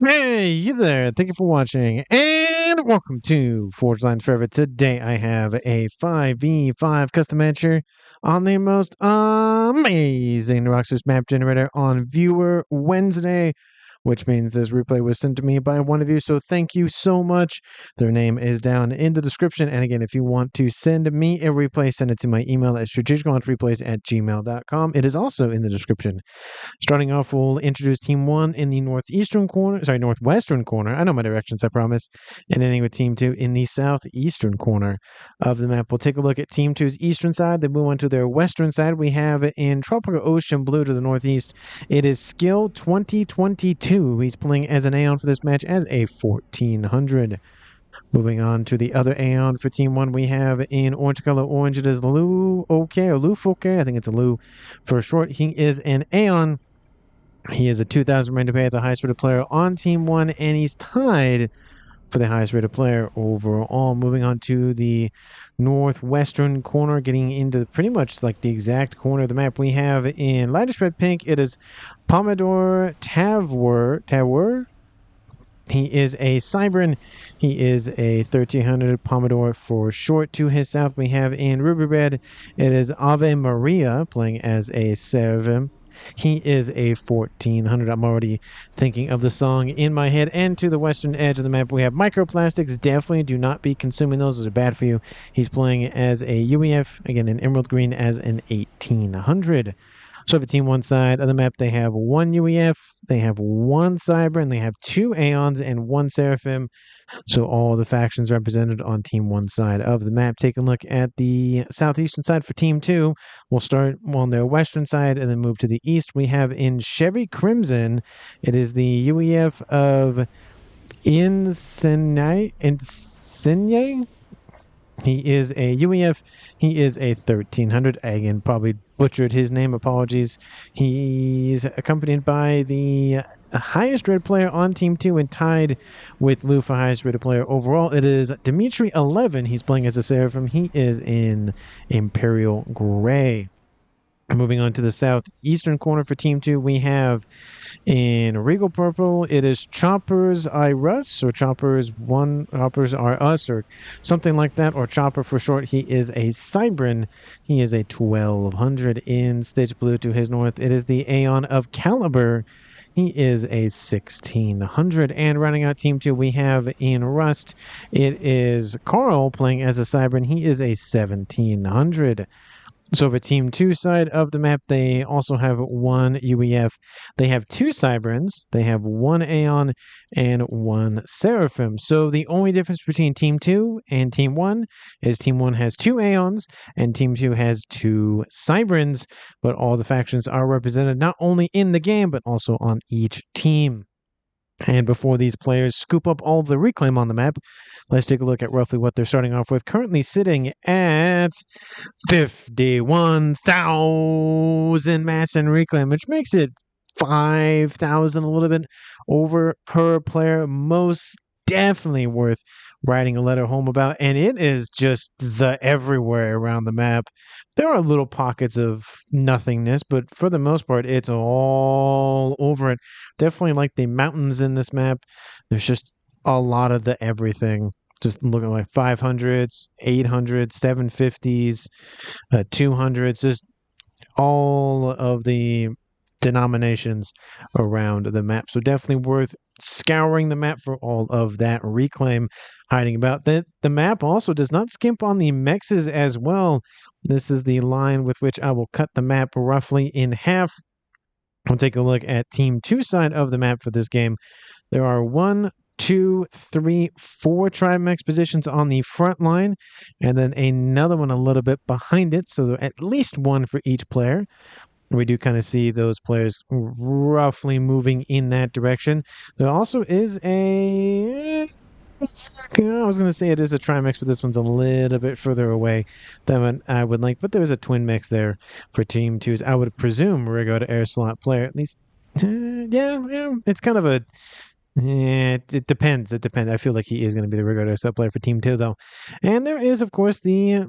Hey, you there. Thank you for watching and welcome to Forge Lines Forever. Today I have a 5v5 custom adventure on the most amazing Roxas map generator on Viewer Wednesday, which means this replay was sent to me by one of you. So thank you so much. Their name is down in the description. And again, if you want to send me a replay, send it to my email at strategiclaunchreplays@gmail.com. It is also in the description. Starting off, we'll introduce Team 1 in the northwestern corner. I know my directions, I promise. And ending with Team 2 in the southeastern corner of the map. We'll take a look at Team 2's eastern side. They move on to their western side. We have in Tropical Ocean Blue to the northeast. It is Skill 2022. He's playing as an Aeon for this match as a 1400. Moving on to the other Aeon for Team 1, we have in orange color orange, it is Lou OK or Lou Foke. I think it's a Lou for short. He is an Aeon. He is a 2,000 rand to pay at the highest rated player on Team 1, and he's tied for the highest rated player overall. Moving on to the northwestern corner, getting into pretty much like the exact corner of the map, we have in lightest red pink, it is Pomodoro Tower. He is a Cybern. He is a 1300 Pomodoro for short. To his south, we have in ruby red, it is Ave Maria playing as a Seraphim. He is a 1400. I'm already thinking of the song in my head. And to the western edge of the map, we have microplastics. Definitely do not be consuming those. Those are bad for you. He's playing as a UEF, again, in emerald green as an 1800. So for Team 1 side of the map, they have one UEF, they have one Cyber, and they have two Aeons and one Seraphim. So all the factions represented on Team 1 side of the map. Take a look at the southeastern side for Team 2. We'll start on their western side and then move to the east. We have in Chevy Crimson, it is the UEF of Insigne. He is a UEF. He is a 1300. Again, probably butchered his name. Apologies. He's accompanied by the highest rated player on Team 2 and tied with Lou for highest rated player overall. It is Dimitri 11. He's playing as a Seraphim. He is in Imperial Gray. Moving on to the southeastern corner for Team 2, we have in Regal Purple, it is Choppers I Russ, or Choppers Are Us, or something like that, or Chopper for short. He is a Cybern. He is a 1200. In Stitch Blue to his north, it is the Aeon of Caliber. He is a 1600. And rounding out Team 2, we have in Rust, it is Carl playing as a Cybern. He is a 1700. So for Team 2 side of the map, they also have one UEF. They have two Cyberns, they have one Aeon, and one Seraphim. So the only difference between Team 2 and Team 1 is Team 1 has two Aeons, and Team 2 has two Cyberns, but all the factions are represented not only in the game, but also on each team. And before these players scoop up all the reclaim on the map, let's take a look at roughly what they're starting off with. Currently sitting at 51,000 mass and reclaim, which makes it 5,000, a little bit over per player. Most definitely worth writing a letter home about, and it is just the everywhere around the map. There are little pockets of nothingness, but for the most part, it's all over it. Definitely like the mountains in this map. There's just a lot of the everything. Just looking like 500s, 800s, 750s, 200s, just all of the denominations around the map. So definitely worth scouring the map for all of that reclaim hiding about. The map also does not skimp on the mexes as well. This is the line with which I will cut the map roughly in half. We'll take a look at Team 2 side of the map for this game. There are 1, 2, 3, 4 Trimex positions on the front line, and then another one a little bit behind it. So at least one for each player. We do kind of see those players roughly moving in that direction. There also is I was going to say it is a Trimex, but this one's a little bit further away than I would like. But there's a twin mix there for Team 2's. I would presume Rigo to air slot player. At least, yeah, it's kind of a... It depends. I feel like he is going to be the Rigo to air slot player for Team 2, though. And there is, of course, the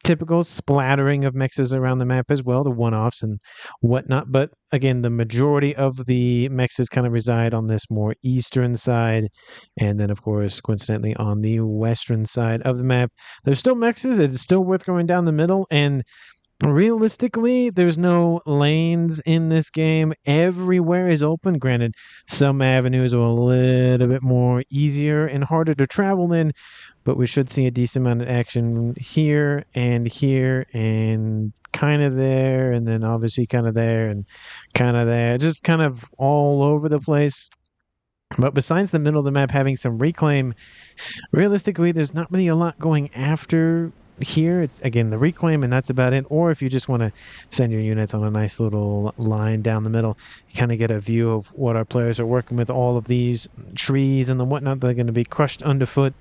typical splattering of mexes around the map as well, the one-offs and whatnot. But again, the majority of the mexes kind of reside on this more eastern side, and then of course, coincidentally, on the western side of the map. There's still mexes. It's still worth going down the middle, and realistically, there's no lanes in this game. Everywhere is open. Granted, some avenues are a little bit more easier and harder to travel in, but we should see a decent amount of action here and kind of there, and then obviously kind of there and kind of there. Just kind of all over the place. But besides the middle of the map having some reclaim, realistically, there's not really a lot going after here. It's again the reclaim, and that's about it. Or if you just want to send your units on a nice little line down the middle, you kind of get a view of what our players are working with. All of these trees and the whatnot, they're going to be crushed underfoot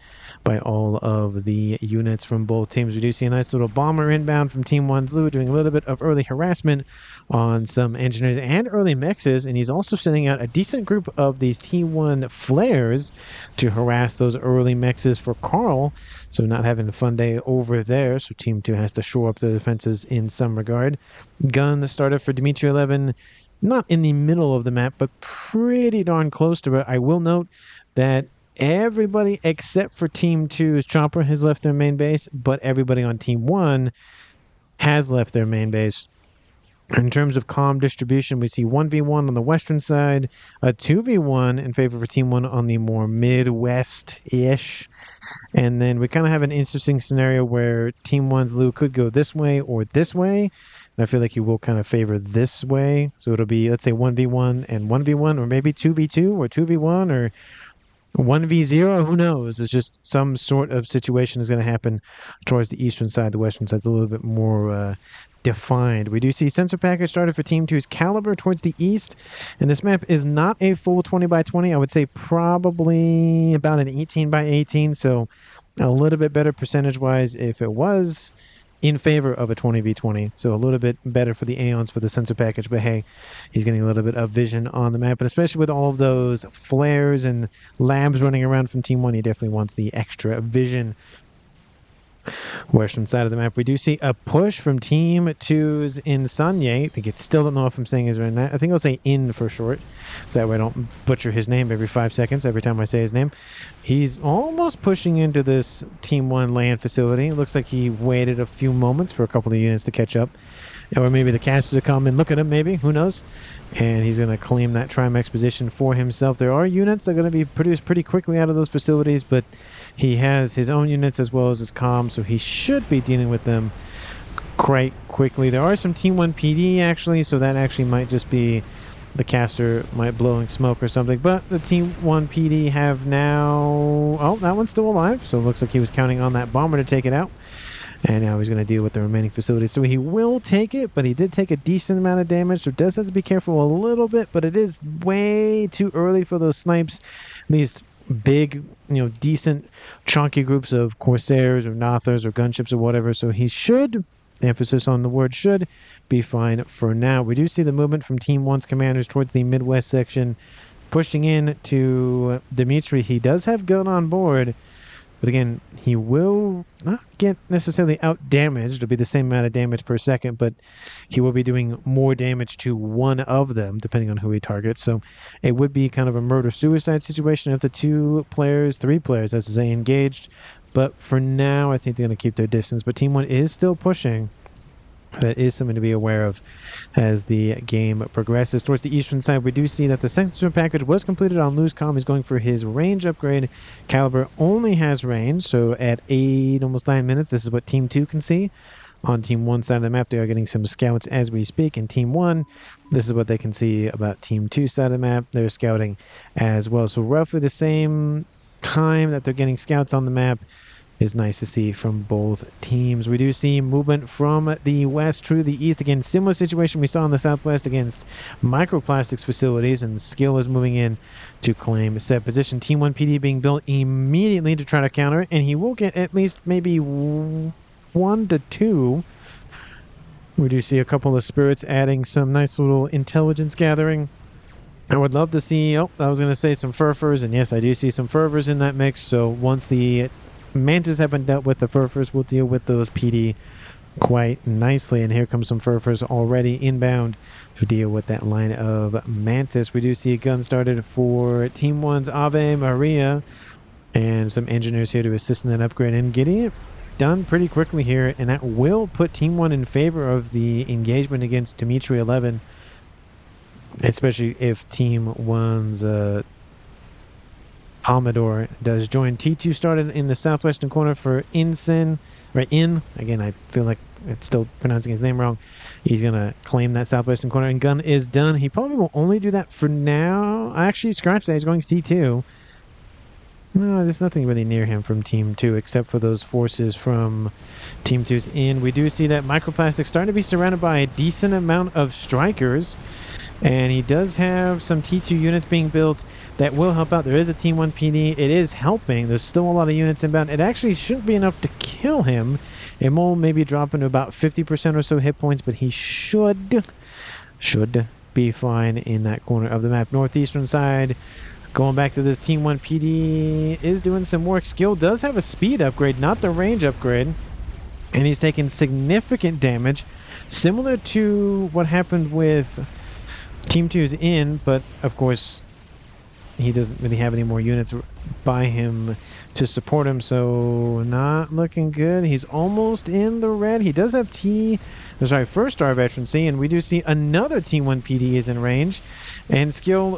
by all of the units from both teams. We do see a nice little bomber inbound from Team 1's Lou, doing a little bit of early harassment on some engineers and early mexes, and he's also sending out a decent group of these T1 flares to harass those early mexes for Carl, so not having a fun day over there. So Team 2 has to shore up the defenses in some regard. Gun started for Dimitri 11, not in the middle of the map, but pretty darn close to it. I will note that everybody except for Team 2's Chopper has left their main base, but everybody on Team 1 has left their main base. In terms of comm distribution, we see 1v1 on the western side, a 2v1 in favor of Team 1 on the more midwest-ish. And then we kind of have an interesting scenario where Team 1's Lou could go this way or this way. And I feel like he will kind of favor this way. So it'll be, let's say, 1v1 and 1v1, or maybe 2v2 or 2v1 or 1v0, who knows? It's just some sort of situation is going to happen towards the eastern side. The western side's a little bit more defined. We do see sensor package started for Team 2's Caliber towards the east, and this map is not a full 20x20. I would say probably about an 18x18, so a little bit better percentage-wise if it was in favor of a 20v20. So a little bit better for the Aeons for the sensor package, but hey, he's getting a little bit of vision on the map, and especially with all of those flares and labs running around from Team 1, he definitely wants the extra vision. Western side of the map, we do see a push from Team 2's Insanye. I think I still don't know if I'm saying his right now. I think I'll say In for short, so that way I don't butcher his name every 5 seconds every time I say his name. He's almost pushing into this Team 1 land facility. It looks like he waited a few moments for a couple of units to catch up, or maybe the caster to come and look at him, maybe, who knows. And he's going to claim that Trimex position for himself. There are units that are going to be produced pretty quickly out of those facilities, but he has his own units as well as his comms, so he should be dealing with them quite quickly. There are some Team 1 PD, actually, so that actually might just be the caster might blowing smoke or something. But the Team 1 PD have now... Oh, that one's still alive, so it looks like he was counting on that bomber to take it out. And now he's going to deal with the remaining facilities. So he will take it, but he did take a decent amount of damage, so does have to be careful a little bit, but it is way too early for those snipes. These big, decent, chunky groups of Corsairs or Nothers or gunships or whatever, so he should, the emphasis on the word should, be fine for now. We do see the movement from Team 1's commanders towards the Midwest section, pushing in to Dimitri. He does have gun on board, but again, he will not get necessarily out-damaged. It'll be the same amount of damage per second, but he will be doing more damage to one of them, depending on who he targets. So it would be kind of a murder-suicide situation if the 3 players, as I say, engaged. But for now, I think they're going to keep their distance. But Team 1 is still pushing. That is something to be aware of as the game progresses. Towards the eastern side, we do see that the sensor package was completed on Lou's comm. He's going for his range upgrade. Caliber only has range, so at 8, almost 9 minutes, this is what Team 2 can see. On Team 1 side of the map, they are getting some scouts as we speak. And Team 1, this is what they can see about Team 2 side of the map. They're scouting as well. So roughly the same time that they're getting scouts on the map is nice to see from both teams. We do see movement from the west to the east. Again, similar situation we saw in the southwest against microplastics facilities, and Skill is moving in to claim said position. Team 1 PD being built immediately to try to counter it, and he will get at least maybe 1 to 2. We do see a couple of spirits adding some nice little intelligence gathering. I would love to see, I was going to say some furfurs, and yes, I do see some fervors in that mix. So once the Mantis have been dealt with, the furfurs will deal with those PD quite nicely. And here comes some Furfurs already inbound to deal with that line of Mantis. We do see a gun started for Team 1's Ave Maria, and some engineers here to assist in that upgrade and getting it done pretty quickly here. And that will put Team 1 in favor of the engagement against Dimitri 11, especially if Team 1's Commodore does join. T2 started in the southwestern corner for Insin, right? Again, I feel like it's still pronouncing his name wrong. He's going to claim that southwestern corner, and gun is done. He probably will only do that for now. Actually, scratch that. He's going to T2. No, there's nothing really near him from Team 2 except for those forces from Team 2's in. We do see that Microplastic starting to be surrounded by a decent amount of strikers, and he does have some T2 units being built that will help out. There is a Team 1 PD. It is helping. There's still a lot of units inbound. It actually shouldn't be enough to kill him. It will maybe drop into about 50% or so hit points, but he should be fine in that corner of the map. Northeastern side, going back to this Team 1 PD, is doing some work. Skill does have a speed upgrade, not the range upgrade, and he's taking significant damage, similar to what happened with Team 2's in, but of course he doesn't really have any more units by him to support him, so not looking good. He's almost in the red. He does have first star veterancy, and we do see another Team 1 PD is in range. And skill,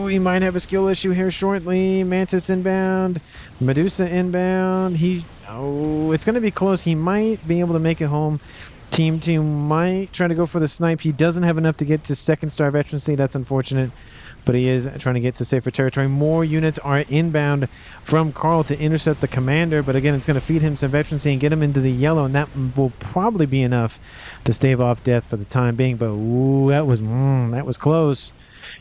he might have a skill issue here shortly. Mantis inbound, Medusa inbound. It's going to be close. He might be able to make it home. Team 2 might try to go for the snipe. He doesn't have enough to get to second star veterancy. That's unfortunate, but he is trying to get to safer territory. More units are inbound from Carl to intercept the commander, but again, it's going to feed him some veterancy and get him into the yellow, and that will probably be enough to stave off death for the time being. But that was close.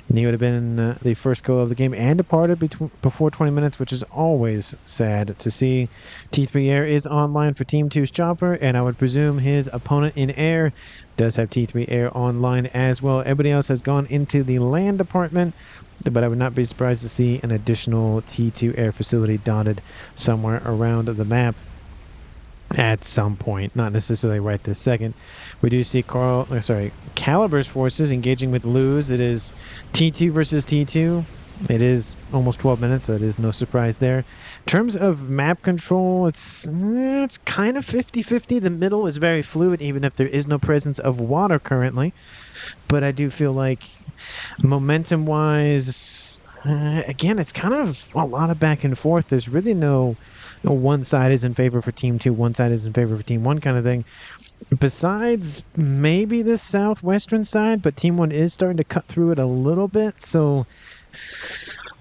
And he would have been the first kill of the game and departed before 20 minutes, which is always sad to see. T3 Air is online for Team 2's Chopper, and I would presume his opponent in air does have T3 Air online as well. Everybody else has gone into the land department, but I would not be surprised to see an additional T2 Air facility dotted somewhere around the map at some point, not necessarily right this second. We do see Caliber's forces engaging with Luz. It is T2 versus T2. It is almost 12 minutes, so it is no surprise there. In terms of map control, it's kind of 50-50. The middle is very fluid, even if there is no presence of water currently. But I do feel like momentum-wise, again, it's kind of a lot of back and forth. There's really no one side is in favor for Team 2, one side is in favor for Team 1 kind of thing. Besides maybe the southwestern side, but Team 1 is starting to cut through it a little bit, so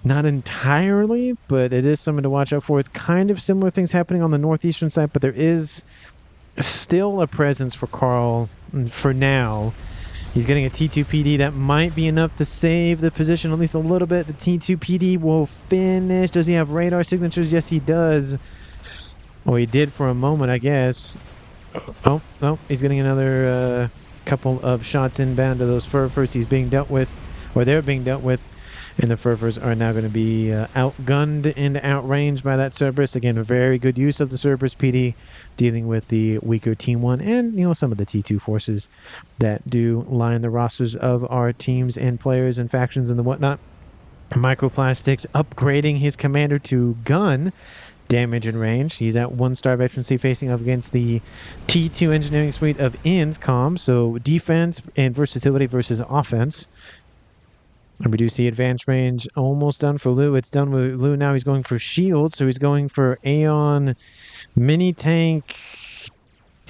not entirely, but it is something to watch out for. It's kind of similar things happening on the northeastern side, but there is still a presence for Carl for now. He's getting a T2 PD. That might be enough to save the position at least a little bit. The T2 PD will finish. Does he have radar signatures? Yes, he does. Well, he did for a moment, I guess. Oh, he's getting another couple of shots inbound to those Furfurs he's being dealt with, or they're being dealt with. And the Furfurs are now going to be outgunned and outranged by that Cerberus. Again, a very good use of the Cerberus PD, dealing with the weaker Team 1 and, some of the T2 forces that do line the rosters of our teams and players and factions and the whatnot. Microplastics upgrading his commander to gun damage and range. He's at 1-star veterancy facing up against the T2 engineering suite of INSCOM. So defense and versatility versus offense. And we do see advanced range almost done for Lou. It's done with Lou now. He's going for shield, so he's going for Aeon mini tank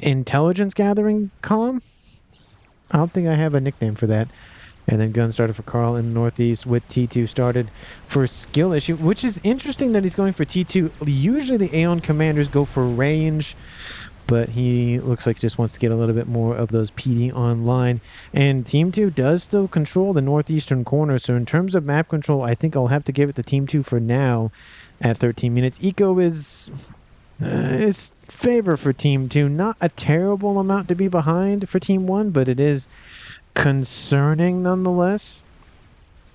intelligence gathering comm. I don't think I have a nickname for that. And then gun started for Carl in the northeast with T2 started for skill issue, which is interesting that he's going for T2. Usually the Aeon commanders go for range, but he looks like he just wants to get a little bit more of those PD online. And Team 2 does still control the northeastern corner, so in terms of map control, I think I'll have to give it to Team 2 for now at 13 minutes. Eco is favor for Team 2. Not a terrible amount to be behind for Team 1, but it is concerning nonetheless.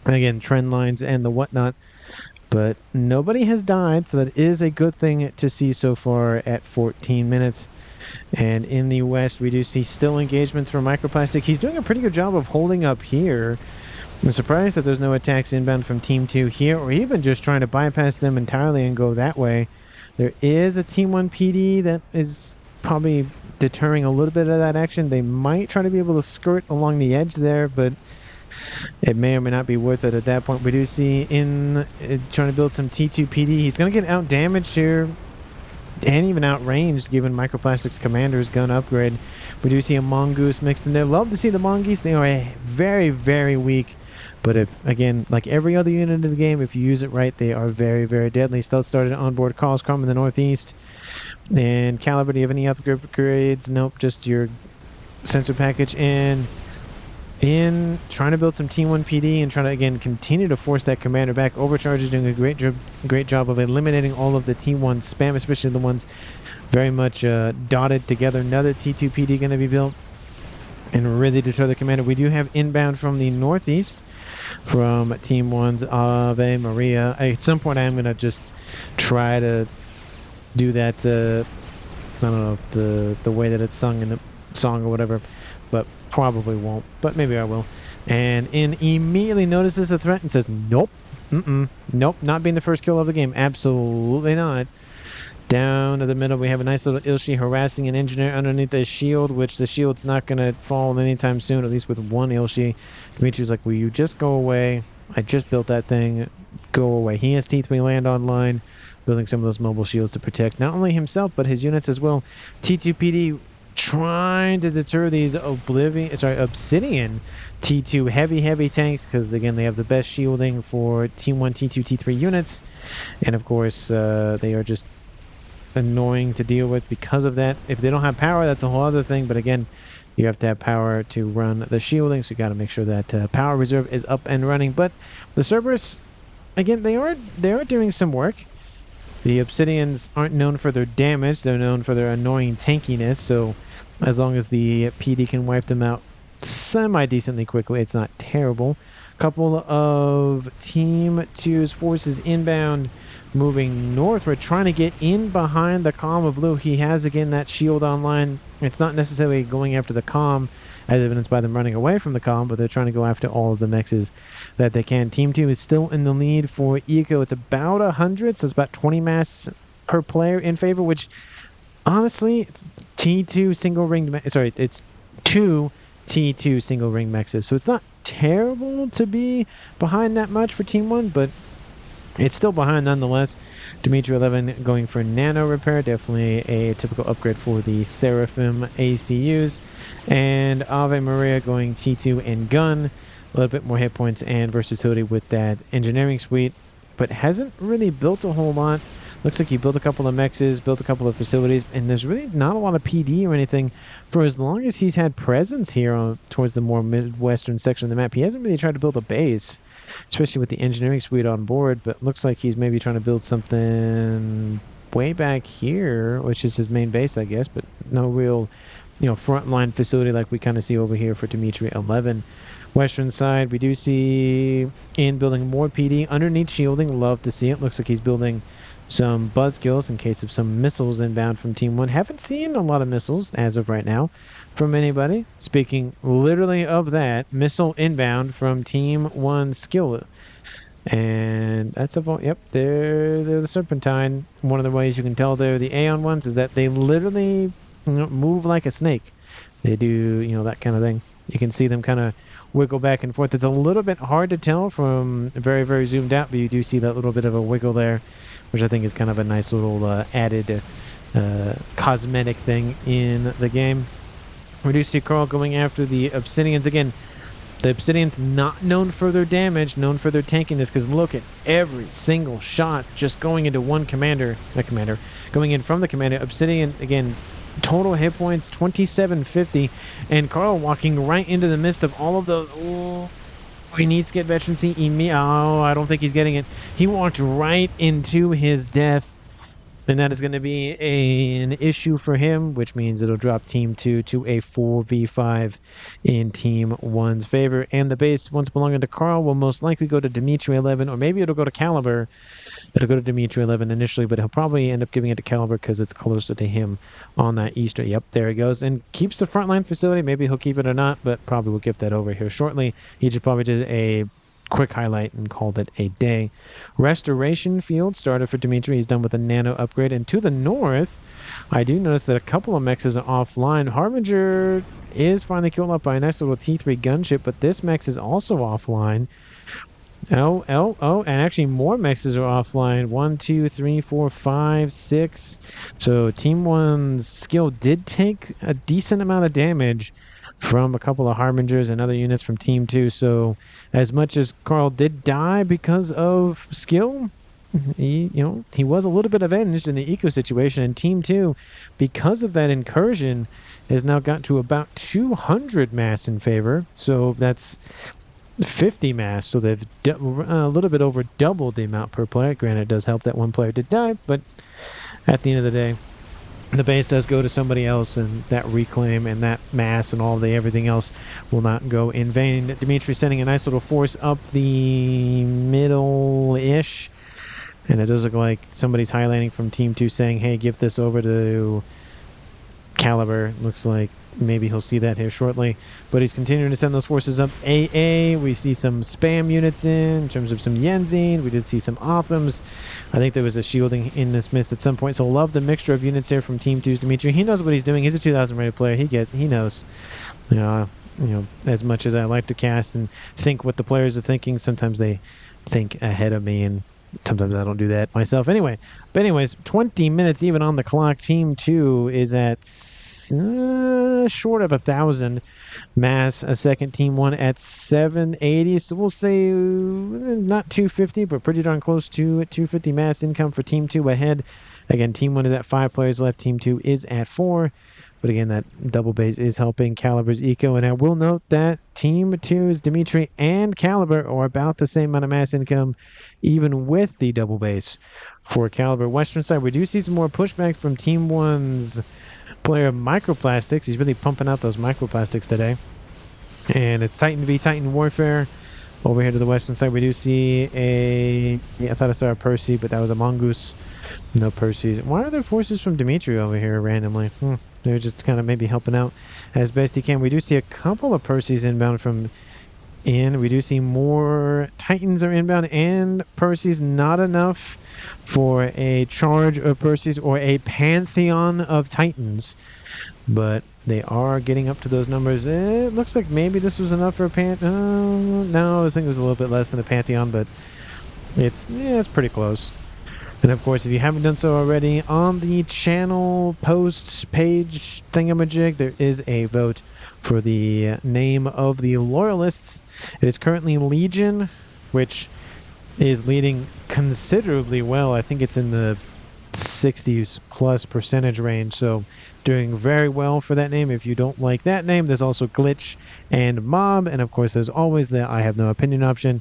Again, trend lines and the whatnot. But nobody has died, so that is a good thing to see so far at 14 minutes. And in the west, we do see still engagements from Microplastic. He's doing a pretty good job of holding up here. I'm surprised that there's no attacks inbound from Team 2 here, or even just trying to bypass them entirely and go that way. There is a Team 1 PD that is probably deterring a little bit of that action. They might try to be able to skirt along the edge there, but it may or may not be worth it at that point. We do see in trying to build some T2 PD. He's going to get out damaged here and even outranged given Microplastic's commander's gun upgrade. We do see a Mongoose mixed in there. Love to see the Mongoose. They are very, very weak. But if, again, like every other unit in the game, if you use it right, they are very, very deadly. Stealth started onboard Carl's Crum in the northeast. And Caliber, do you have any upgrades? Nope, just your sensor package. And in trying to build some T1 PD and trying to, again, continue to force that commander back. Overcharge is doing a great job of eliminating all of the T1 spam, especially the ones very much dotted together. Another T2 PD going to be built and really deter the commander. We do have inbound from the northeast from Team 1's Ave Maria. At some point, I am going to just try to do that, I don't know, the way that it's sung in the song or whatever, but probably won't, but maybe I will. And in immediately notices the threat and says, nope, nope, not being the first kill of the game. Absolutely not. Down to the middle, we have a nice little Ilshi harassing an engineer underneath the shield, which the shield's not going to fall anytime soon, at least with one Ilshi. Dimitri's like, will you just go away? I just built that thing. Go away. He has T3 land online, building some of those mobile shields to protect not only himself, but his units as well. T2PD trying to deter these Obsidian T2 heavy tanks, because again they have the best shielding for T1, T2, T3 units, and of course they are just annoying to deal with because of that. If they don't have power, that's a whole other thing, but again, you have to have power to run the shielding, so you got to make sure that power reserve is up and running. But the Cerberus, again, they are doing some work. The Obsidians aren't known for their damage, they're known for their annoying tankiness, so as long as the PD can wipe them out semi-decently quickly, it's not terrible. Couple of Team 2's forces inbound, moving northward, trying to get in behind the column of blue. He has, again, that shield online. It's not necessarily going after the column, as evidenced by them running away from the column, but they're trying to go after all of the mexes that they can. Team 2 is still in the lead for Eco. It's about 100, so it's about 20 mass per player in favor, which, honestly, it's T2 single ring, it's 2 T2 single ring mexes, so it's not terrible to be behind that much for Team 1, but it's still behind nonetheless. Dimitri 11 going for nano repair, definitely a typical upgrade for the Seraphim ACUs. And Ave Maria going T2 and gun, a little bit more hit points and versatility with that engineering suite, but hasn't really built a whole lot. Looks like he built a couple of mexes, built a couple of facilities, and there's really not a lot of PD or anything for as long as he's had presence here towards the more midwestern section of the map. He hasn't really tried to build a base, especially with the engineering suite on board, but looks like he's maybe trying to build something way back here, which is his main base, I guess, but no real, frontline facility like we kind of see over here for Dimitri 11. Western side, we do see in building more PD underneath shielding. Love to see it. Looks like he's building some buzzkills in case of some missiles inbound from Team 1. Haven't seen a lot of missiles as of right now from anybody. Speaking literally of that, missile inbound from Team 1 skill. And that's yep, they're the Serpentine. One of the ways you can tell they're the Aeon ones is that they literally move like a snake. They do, that kind of thing. You can see them kind of wiggle back and forth. It's a little bit hard to tell from very, very zoomed out, but you do see that little bit of a wiggle there, which I think is kind of a nice little added cosmetic thing in the game. We do see Carl going after the Obsidians. Again, the Obsidians not known for their damage, known for their tankiness, because look at every single shot just going into one going in from the commander. Obsidian, again, total hit points 2750, and Carl walking right into the midst of all of those. He needs to get veterancy. I don't think he's getting it. He walked right into his death. And that is going to be an issue for him, which means it'll drop Team 2 to a 4v5 in Team 1's favor. And the base, once belonging to Carl, will most likely go to Dimitri 11, or maybe it'll go to Caliber. It'll go to Dimitri 11 initially, but he'll probably end up giving it to Caliber because it's closer to him on that Easter. Yep, there he goes. And keeps the frontline facility. Maybe he'll keep it or not, but probably will give that over here shortly. He just probably did a quick highlight and called it a day. Restoration field started for Dimitri. He's done with a nano upgrade. And to the north, I do notice that a couple of mechs are offline. Harbinger is finally killed up by a nice little T3 gunship, but this mech is also offline. Oh, and actually more mexes are offline. 1, 2, 3, 4, 5, 6. So Team 1's skill did take a decent amount of damage from a couple of Harbingers and other units from Team 2. So as much as Carl did die because of skill, he was a little bit avenged in the eco situation. And Team 2, because of that incursion, has now got to about 200 mass in favor. So that's 50 mass, so they've a little bit over doubled the amount per player. Granted, it does help that one player did die, but at the end of the day, the base does go to somebody else, and that reclaim and that mass and all the everything else will not go in vain. Dimitri sending a nice little force up the middle-ish, and it does look like somebody's highlighting from Team 2 saying, hey, give this over to Caliber. Looks like maybe he'll see that here shortly, but he's continuing to send those forces up. We see some spam units in terms of some Yenzine. We did see some Othams. I think there was a shielding in this mist at some point, so love the mixture of units here from Team 2's Dimitri. He knows what he's doing. He's a 2000 rated player. He knows. As much as I like to cast and think what the players are thinking, sometimes they think ahead of me, and sometimes I don't do that myself anyway. But anyways, 20 minutes even on the clock. Team 2 is at short of 1,000 mass a second. Team 1 at 780. So we'll say not 250, but pretty darn close to 250 mass income for Team 2 ahead. Again, Team 1 is at 5 players left. Team 2 is at 4. But again, that double base is helping Caliber's eco. And I will note that Team 2's Dimitri and Caliber are about the same amount of mass income, even with the double base for Caliber. Western side, we do see some more pushback from Team 1's player Microplastics. He's really pumping out those microplastics today. And it's Titan v Titan Warfare. Over here to the western side, we do see I thought I saw a Percy, but that was a Mongoose. No Percy's. Why are there forces from Dimitri over here randomly? They're just kind of maybe helping out as best he can. We do see a couple of Percy's inbound from in. We do see more Titans are inbound and Percy's. Not enough for a charge of Percy's or a pantheon of Titans. But they are getting up to those numbers. It looks like maybe this was enough for a no, I think it was a little bit less than a pantheon, but it's pretty close. And of course, if you haven't done so already, on the channel posts page thingamajig, there is a vote for the name of the Loyalists. It is currently Legion, which is leading considerably well. I think it's in the 60s plus percentage range, so doing very well for that name. If you don't like that name, there's also Glitch and Mob, and of course there's always the I have no opinion option,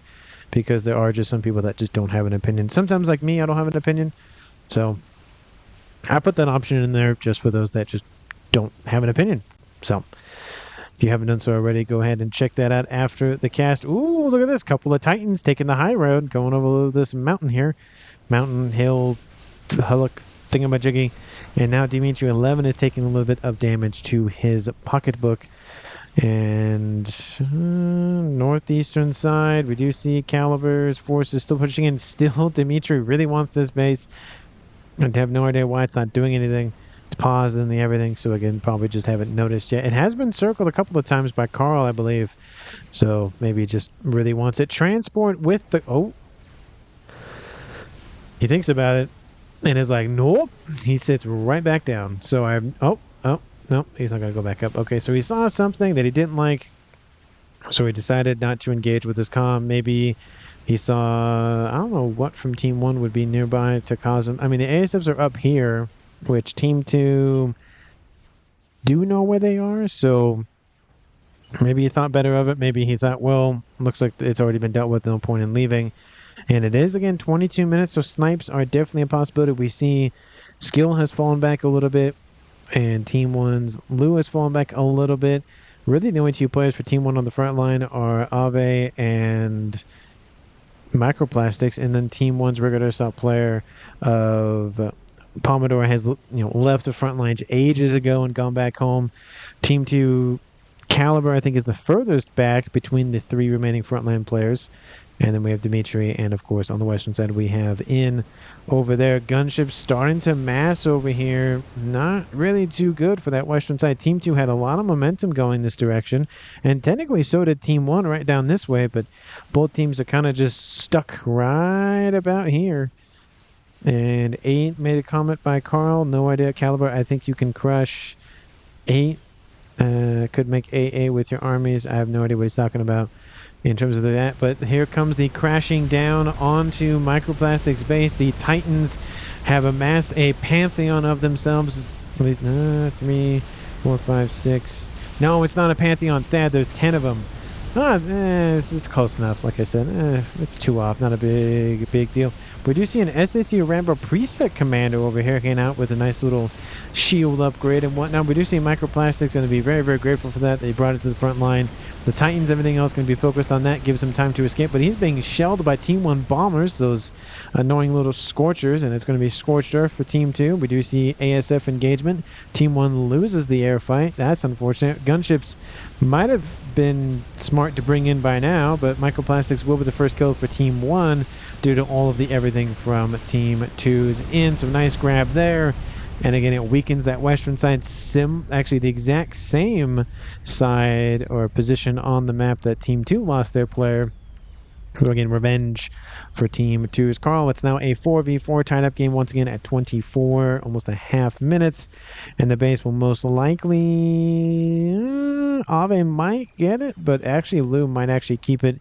because there are just some people that just don't have an opinion. Sometimes, like me, I don't have an opinion, so I put that option in there just for those that just don't have an opinion. So if you haven't done so already, go ahead and check that out after the cast. Ooh, look at this. Couple of Titans taking the high road, going over this mountain here. Mountain, hill, hulk, thingamajiggy. And now Dimitri 11 is taking a little bit of damage to his pocketbook. And northeastern side, we do see Caliber's forces still pushing in. Still, Dimitri really wants this base. I have no idea why it's not doing anything. It's paused in the everything, so again, probably just haven't noticed yet. It has been circled a couple of times by Carl, I believe. So maybe he just really wants it. Transport with the... Oh. He thinks about it and is like, nope. He sits right back down. So I'm... Oh. Nope, he's not going to go back up. Okay, so he saw something that he didn't like, so he decided not to engage with his comm. Maybe he saw, I don't know what from Team 1 would be nearby to cause him. I mean, the ASFs are up here, which Team 2 do know where they are, so maybe he thought better of it. Maybe he thought, well, looks like it's already been dealt with, no point in leaving. And it is, again, 22 minutes, so snipes are definitely a possibility. We see skill has fallen back a little bit, and Team 1's Lou has fallen back a little bit. Really, the only two players for Team 1 on the front line are Ave and Microplastics, and then Team 1's regular stop player of Pomodoro has left the front lines ages ago and gone back home. Team 2 Caliber, I think, is the furthest back between the three remaining frontline players. And then we have Dimitri, and of course on the western side we have In over there. Gunships starting to mass over here. Not really too good for that western side. Team 2 had a lot of momentum going this direction, and technically so did Team 1 right down this way, but both teams are kind of just stuck right about here. And 8 made a comment by Carl. No idea, Caliber. I think you can crush 8. Could make AA with your armies. I have no idea what he's talking about in terms of that, but here comes the crashing down onto Microplastic's base. The Titans have amassed a pantheon of themselves. At least 3, 4, 5, 6. No, it's not a pantheon. Sad, there's 10 of them. It's close enough. Like I said, it's 2 off. Not a big deal. We do see an SACU Rambo preset commando over here hanging out with a nice little shield upgrade and whatnot. We do see Microplastics going to be very, very grateful for that. They brought it to the front line. The Titans, everything else going to be focused on that. Gives him time to escape. But he's being shelled by Team 1 bombers, those annoying little scorchers. And it's going to be scorched earth for Team 2. We do see ASF engagement. Team 1 loses the air fight. That's unfortunate. Gunships might have been smart to bring in by now, but Microplastics will be the first kill for Team 1 due to all of the everything from Team 2's In. So nice grab there. And again, it weakens that western side, actually the exact same side or position on the map that Team 2 lost their player. So again, revenge for Team 2's Carl. It's now a 4v4 tied up game once again at 24, almost a half minutes. And the base will most likely... Ave might get it, but actually Lou might actually keep it,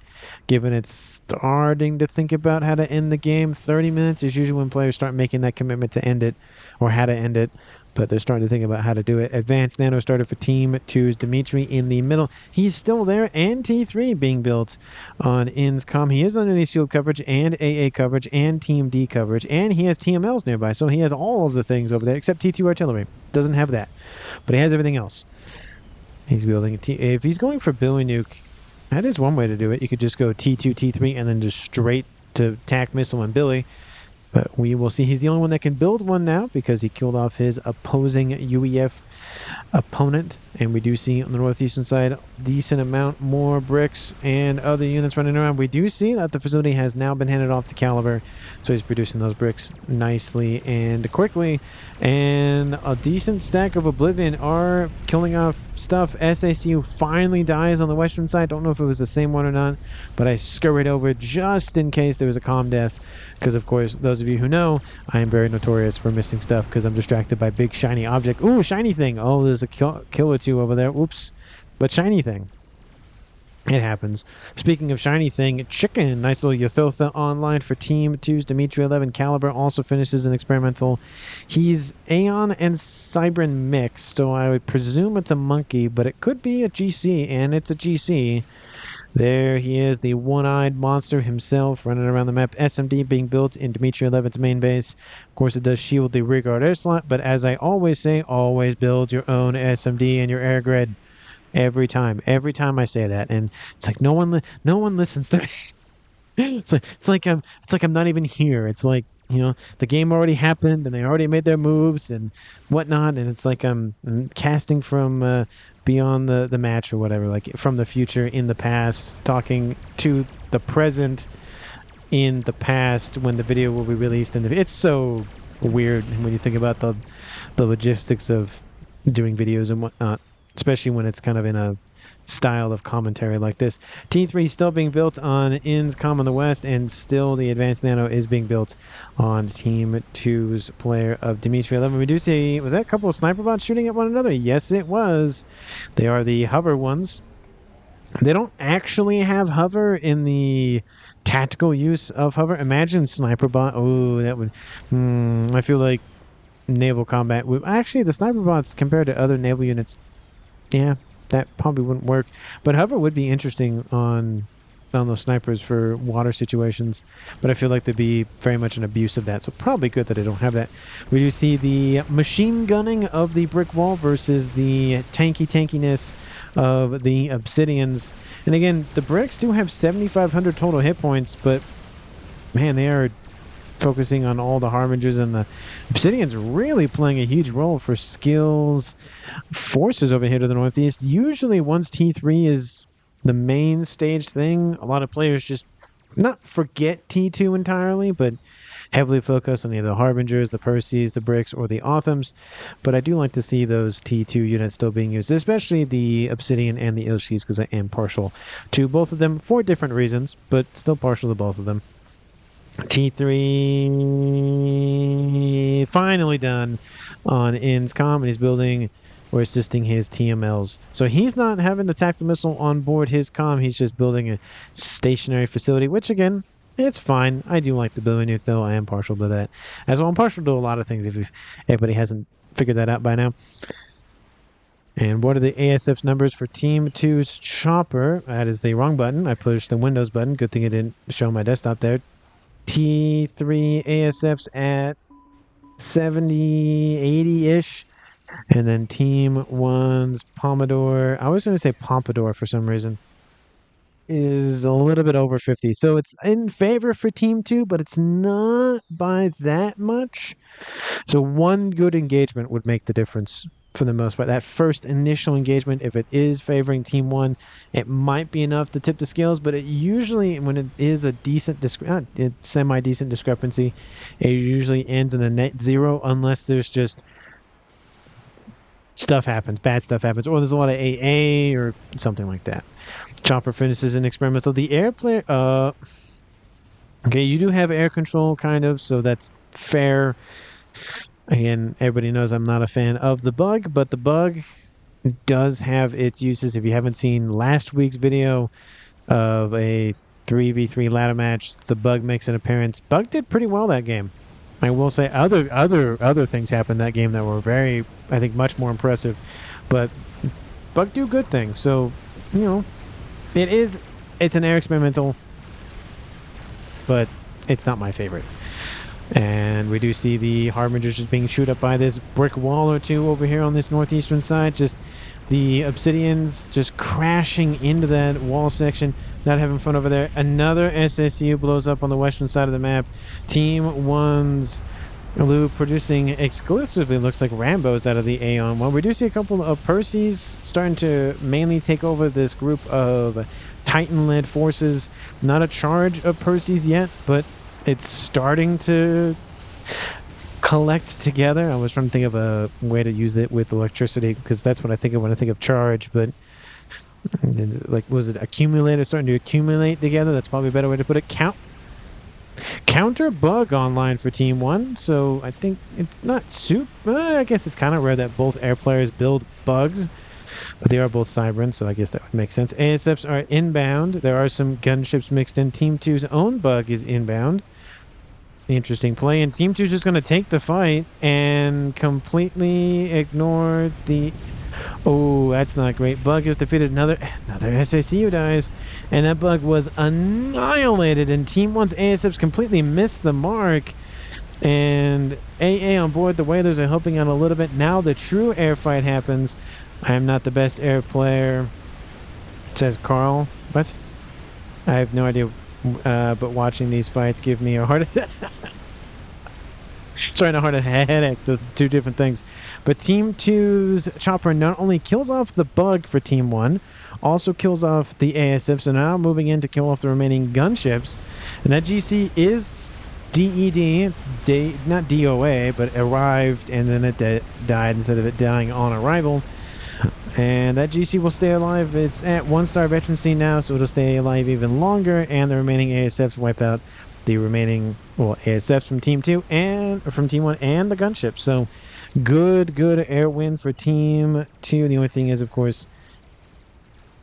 given it's starting to think about how to end the game. 30 minutes is usually when players start making that commitment to end it, or how to end it. But they're starting to think about how to do it. Advanced Nano started for Team 2's Dimitri in the middle. He's still there, and T3 being built on In's comm. He is underneath shield coverage and AA coverage and Team D coverage, and he has TMLs nearby, so he has all of the things over there except T2 artillery. Doesn't have that, but he has everything else. He's building if he's going for Billy Nuke, that is one way to do it. You could just go T2, T3, and then just straight to TAC missile on Billy. But we will see. He's the only one that can build one now because he killed off his opposing UEF opponent. And we do see on the northeastern side decent amount more bricks and other units running around. We do see that the facility has now been handed off to Caliber, so he's producing those bricks nicely and quickly. And a decent stack of Oblivion are killing off stuff. SACU finally dies on the western side. Don't know if it was the same one or not, but I scurried over just in case there was a calm death, because of course, those of you who know, I am very notorious for missing stuff because I'm distracted by big shiny object. Ooh, shiny thing. Oh, there's a kill or two over there. Oops. But shiny thing. It happens. Speaking of shiny thing, chicken. Nice little Yothotha online for Team 2's Dimitri 11. Caliber also finishes an experimental. He's Aeon and Cybran mixed, so I would presume it's a monkey, but it could be a GC, and it's a GC. There he is, the one-eyed monster himself, running around the map. SMD being built in Dimitri 11's main base. Of course, it does shield the rearguard air slot, but as I always say, always build your own SMD and your air grid. Every time I say that, and it's like no one listens to me. it's like I'm not even here. It's like, you know, the game already happened and they already made their moves and whatnot, and it's like I'm casting from beyond the match or whatever, like from the future in the past, talking to the present in the past when the video will be released. And it's so weird when you think about the logistics of doing videos and whatnot, especially when it's kind of in a style of commentary like this. T3 still being built on In's comm on the west, and still the Advanced Nano is being built on Team 2's player of Dimitri 11. We do see, was that a couple of sniper bots shooting at one another? Yes, it was. They are the hover ones. They don't actually have hover in the tactical use of hover. Imagine sniper bot. Oh, that would... I feel like naval combat... Actually, the sniper bots compared to other naval units... Yeah, that probably wouldn't work. But hover would be interesting on on those snipers for water situations, but I feel like there'd be very much an abuse of that. So probably good that I don't have that. We do see the machine gunning of the brick wall versus the tankiness of the obsidians. And again, the bricks do have 7,500 total hit points, but man, they are focusing on all the harbingers, and the obsidians really playing a huge role for skills forces over here to the northeast. Usually once T3 is the main stage thing, a lot of players just not forget T2 entirely, but heavily focus on either the harbingers, the Perseus, the bricks, or the Authams. But I do like to see those T2 units still being used, especially the obsidian and the Ilshis, because I am partial to both of them for different reasons, but still partial to both of them. T3 finally done on Inscom, and he's building or assisting his TMLs. So he's not having the tactical missile on board his comm, he's just building a stationary facility, which again, it's fine. I do like the Billy Nuke, though. I am partial to that. As well, I'm partial to a lot of things if anybody hasn't figured that out by now. And what are the ASF's numbers for Team 2's Chopper? That is the wrong button. I pushed the Windows button. Good thing it didn't show my desktop there. T3 ASF's at 70, 80-ish. And then Team 1's Pomodoro, I was going to say Pompadour for some reason, is a little bit over 50. So it's in favor for Team 2, but it's not by that much. So one good engagement would make the difference for the most part. That first initial engagement, if it is favoring Team 1, it might be enough to tip the scales, but it usually, when it is a decent, semi-decent discrepancy, it usually ends in a net zero unless there's just stuff happens, bad stuff happens, or there's a lot of AA or something like that. Chopper finishes an experimental. The air player, okay, you do have air control, kind of, so that's fair. Again, everybody knows I'm not a fan of the bug, but the bug does have its uses. If you haven't seen last week's video of a 3v3 ladder match, the bug makes an appearance. Bug did pretty well that game. I will say other things happened that game that were very, I think, much more impressive. But bug do good things. So, you know, it's an air experimental, but it's not my favorite. And we do see the harbingers just being shoot up by this brick wall or two over here on this northeastern side. Just the obsidians just crashing into that wall section, not having fun over there. Another SSU blows up on the western side of the map. Team 1's Lou producing exclusively, looks like Rambos out of the Aeon one. We do see a couple of Perseus starting to mainly take over this group of Titan-led forces. Not a charge of Perseus yet, but it's starting to collect together. I was trying to think of a way to use it with electricity, because that's what I think of when I think of charge, but like, was it accumulator starting to accumulate together? That's probably a better way to put it. Counter bug online for Team 1, so I think it's not super. I guess it's kind of rare that both air players build bugs, but they are both Cybran, so I guess that would make sense. ASFs are inbound. There are some gunships mixed in. Team 2's own bug is inbound. Interesting play, and Team 2 is just going to take the fight and completely ignore the... Oh, that's not great. Bug has defeated another SACU dies, and that bug was annihilated, and Team 1's ASFs completely missed the mark. And AA on board, the Whalers are helping out a little bit. Now the true air fight happens. I am not the best air player, says Carl. What? I have no idea. But watching these fights give me a heart attack. Sorry, not a heart attack, headache. Those are two different things. But Team 2's Chopper not only kills off the bug for Team 1, also kills off the ASF. So now moving in to kill off the remaining gunships. And that GC is DED. It's not DOA, but arrived, and then it died instead of it dying on arrival. And that GC will stay alive. It's at 1-star veterancy now, so it'll stay alive even longer. And the remaining ASFs wipe out the remaining, well, ASFs from Team 2 and from Team 1 and the gunship. So good air win for Team 2. The only thing is, of course,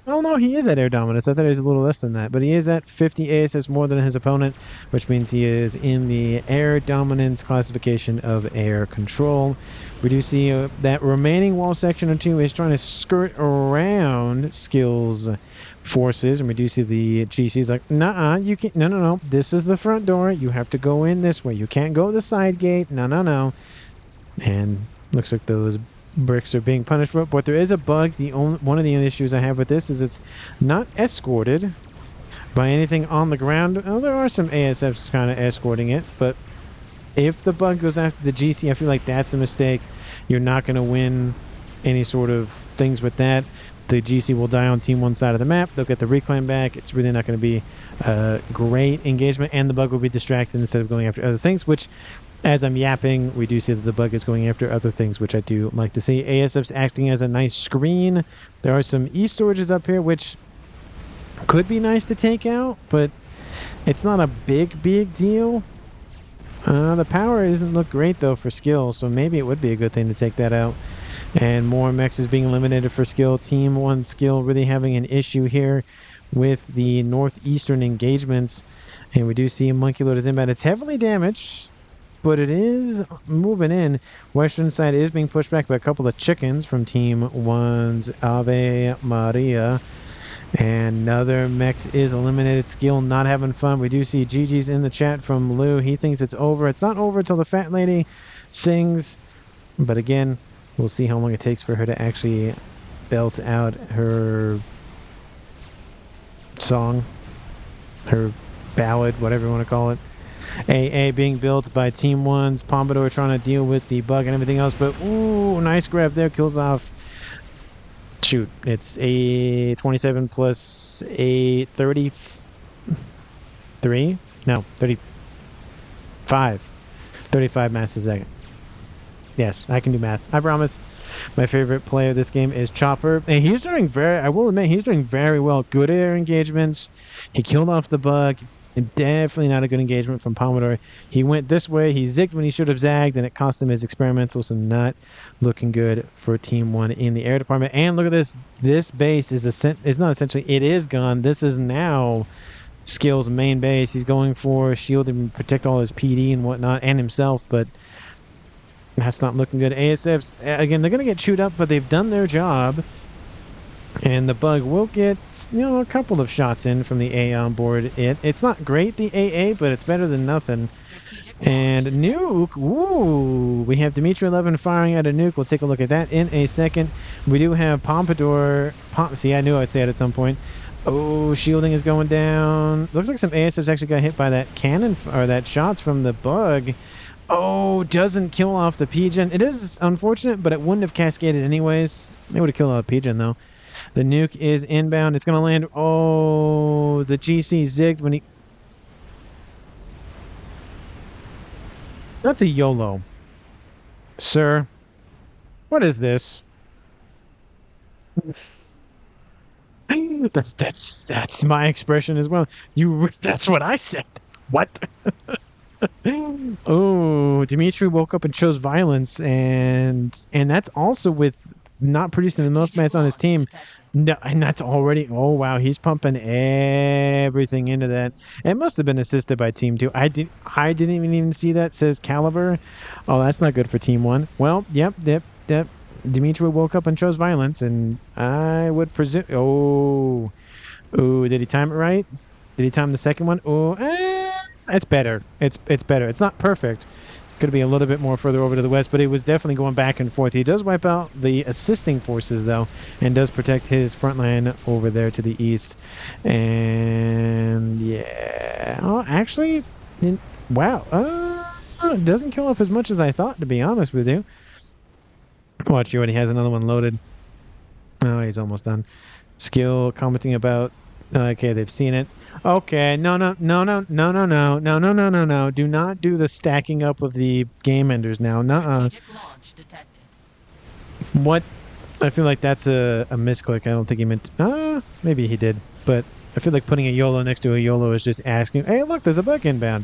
oh no, he is at air dominance. I thought he was a little less than that, but he is at 50 ASFs more than his opponent, which means he is in the air dominance classification of air control. We do see that remaining wall section or two is trying to skirt around skills forces, and we do see the GC's like, nah, you can't. No. This is the front door. You have to go in this way. You can't go the side gate. No. And looks like those bricks are being punished for it. But there is a bug. One of the issues I have with this is it's not escorted by anything on the ground. Oh, there are some ASFs kind of escorting it, but if the bug goes after the GC, I feel like that's a mistake. You're not going to win any sort of things with that. The GC will die on Team 1 side of the map. They'll get the reclaim back. It's really not going to be a great engagement, and the bug will be distracted instead of going after other things, which, as I'm yapping, we do see that the bug is going after other things, which I do like to see. ASF's acting as a nice screen. There are some E-storages up here, which could be nice to take out, but it's not a big deal. The power doesn't look great, though, for skill, so maybe it would be a good thing to take that out. And more mechs is being eliminated for skill. Team 1 skill really having an issue here with the northeastern engagements. And we do see Monkey Load is inbound. It's heavily damaged, but it is moving in. Western side is being pushed back by a couple of chickens from Team 1's Ave Maria. And another mechs is eliminated. Skill not having fun. We do see GG's in the chat from Lou. He thinks it's over. It's not over until the fat lady sings. But again, we'll see how long it takes for her to actually belt out her song, her ballad, whatever you want to call it. AA being built by Team 1's Pompadour trying to deal with the bug and everything else. But, ooh, nice grab there. Kills off. Shoot, it's a 27 plus a 33? No, 35. 35 mass a second. Yes, I can do math. I promise. My favorite player of this game is Chopper. And he's doing I will admit, he's doing very well. Good air engagements. He killed off the bug. And definitely not a good engagement from Pompadour. He went this way. He zigged when he should have zagged, and it cost him his experimental, so not looking good for Team 1 in the air department. And look at this. This base is not essentially, it is gone. This is now Skill's main base. He's going for shield and protect all his PD and whatnot, and himself, but that's not looking good. ASFs, again, they're going to get chewed up, but they've done their job. And the bug will get, a couple of shots in from the A on board. It's not great, the AA, but it's better than nothing. And Nuke, ooh, we have Dimitri 11 firing at a Nuke. We'll take a look at that in a second. We do have Pompadour. See, I knew I'd say it at some point. Oh, shielding is going down. Looks like some ASFs actually got hit by that cannon, or that shots from the bug. Oh, doesn't kill off the Pigeon. It is unfortunate, but it wouldn't have cascaded anyways. They would have killed off the Pigeon, though. The Nuke is inbound. It's going to land. Oh, the GC zigged when he... That's a YOLO. Sir, what is this? That's my expression as well. That's what I said. What? Oh, Dimitri woke up and chose violence, and that's also with not producing the most mass on his team. No, and that's already... Oh, wow. He's pumping everything into that. It must have been assisted by Team 2. I didn't even see that, says Caliber. Oh, that's not good for Team 1. Well, yep. Dimitri woke up and chose violence, and I would presume... Oh, did he time it right? Did he time the second one? Oh, it's better. It's better. It's not perfect. Could be a little bit more further over to the west, but it was definitely going back and forth. He does wipe out the assisting forces, though, and does protect his front line over there to the east. And yeah, oh, actually, wow, it doesn't kill off as much as I thought, to be honest with you. Watch, he already has another one loaded. Oh, he's almost done. Skill commenting about... Okay, they've seen it. Okay, no. Do not do the stacking up of the game enders now. Nuh-uh. What? I feel like that's a misclick. I don't think he meant... maybe he did. But I feel like putting a YOLO next to a YOLO is just asking, hey, look, there's a bug inbound.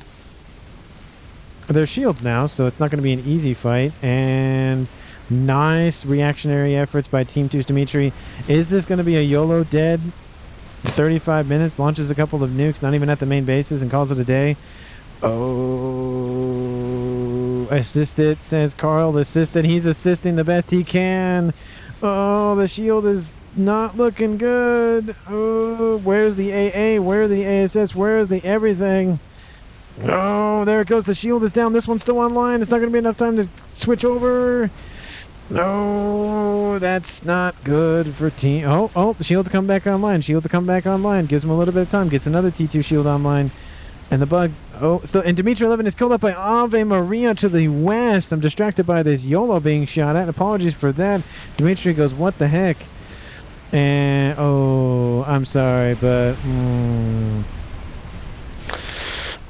There's shields now, so it's not going to be an easy fight. And nice reactionary efforts by Team 2's Dimitri. Is this going to be a YOLO dead? 35 minutes, launches a couple of nukes, not even at the main bases, and calls it a day. Oh, assisted, says Carl. Assisted. He's assisting the best he can. Oh, the shield is not looking good. Oh, where's the AA? Where are the ASS? Where's the everything? Oh, there it goes. The shield is down. This one's still online. It's not going to be enough time to switch over. No, that's not good for team. Oh, the shield to come back online. Shield to come back online. Gives him a little bit of time. Gets another T2 shield online. And the bug. Oh, still. And Dimitri 11 is killed up by Ave Maria to the west. I'm distracted by this YOLO being shot at. Apologies for that. Dimitri goes, what the heck? And, oh, I'm sorry, but.